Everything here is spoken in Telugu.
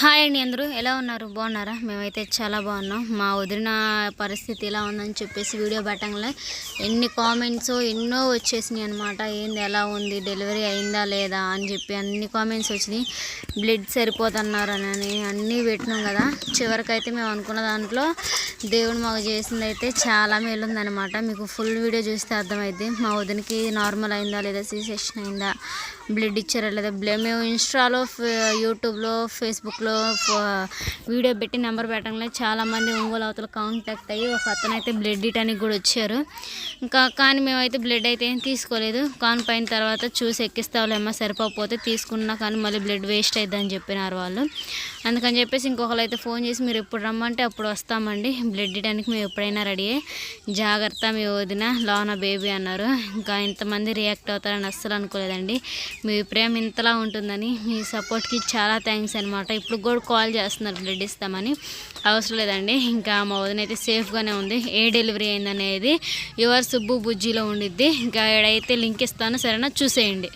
హాయ్ అండి, అందరూ ఎలా ఉన్నారు? బాగున్నారా? మేమైతే చాలా బాగున్నాం. మా వదిన పరిస్థితి ఎలా ఉందని చెప్పేసి వీడియో పెట్టంగానే ఎన్ని కామెంట్స్ ఎన్నో వచ్చేసినాయి అనమాట. ఏంది, ఎలా ఉంది, డెలివరీ అయిందా లేదా అని చెప్పి అన్ని కామెంట్స్ వచ్చినాయి. బ్లడ్ సరిపోతున్నారు అని అన్నీ పెట్టినాం కదా. చివరికైతే మేము అనుకున్న దాంట్లో దేవుడు మాకు చేసింది అయితే చాలా మేలుందనమాట. మీకు ఫుల్ వీడియో చూస్తే అర్థమైంది. మా వదినకి నార్మల్ అయిందా లేదా, సి సెక్షన్ అయిందా, బ్లడ్ ఇచ్చారా లేదా. మేము ఇన్స్టాలో, యూట్యూబ్లో, ఫేస్బుక్లో వీడియో పెట్టి నెంబర్ పెట్టగానే చాలామంది ఒంగోలు అవతల కాంటాక్ట్ అయ్యి ఒక అతను అయితే బ్లడ్ ఇవ్వడానికి కూడా వచ్చారు. కానీ మేమైతే బ్లడ్ అయితే ఏం తీసుకోలేదు. కాన్ పైన తర్వాత చూసి ఎక్కిస్తావులేమ్మా, సరిపోకపోతే తీసుకున్నా కానీ మళ్ళీ బ్లడ్ వేస్ట్ అయిద్దని చెప్పినారు వాళ్ళు. అందుకని చెప్పేసి ఇంకొకరు అయితే ఫోన్ చేసి మీరు ఎప్పుడు రమ్మంటే అప్పుడు వస్తామండి, బ్లడ్ ఇవ్వడానికి మేము ఎప్పుడైనా రెడీ, జాగ్రత్త మీ వదిన లోన బేబీ అన్నారు. ఇంకా ఇంతమంది రియాక్ట్ అవుతారని అస్సలు అనుకోలేదండి. మీ ప్రేమ ఇంతలా ఉంటుందని, మీ సపోర్ట్కి చాలా థ్యాంక్స్ అనమాట. ఇప్పుడు కూడా కాల్ చేస్తున్నారు బ్లడ్ ఇస్తామని. అవసరం లేదండి, ఇంకా మా వదిన అయితే సేఫ్గానే ఉంది. ఏ డెలివరీ అయిందనేది యువర్ సుబ్బు బుజ్జిలో ఉండిద్ది. ఇంకా ఏడైతే లింక్ ఇస్తాను, సరేనా, చూసేయండి.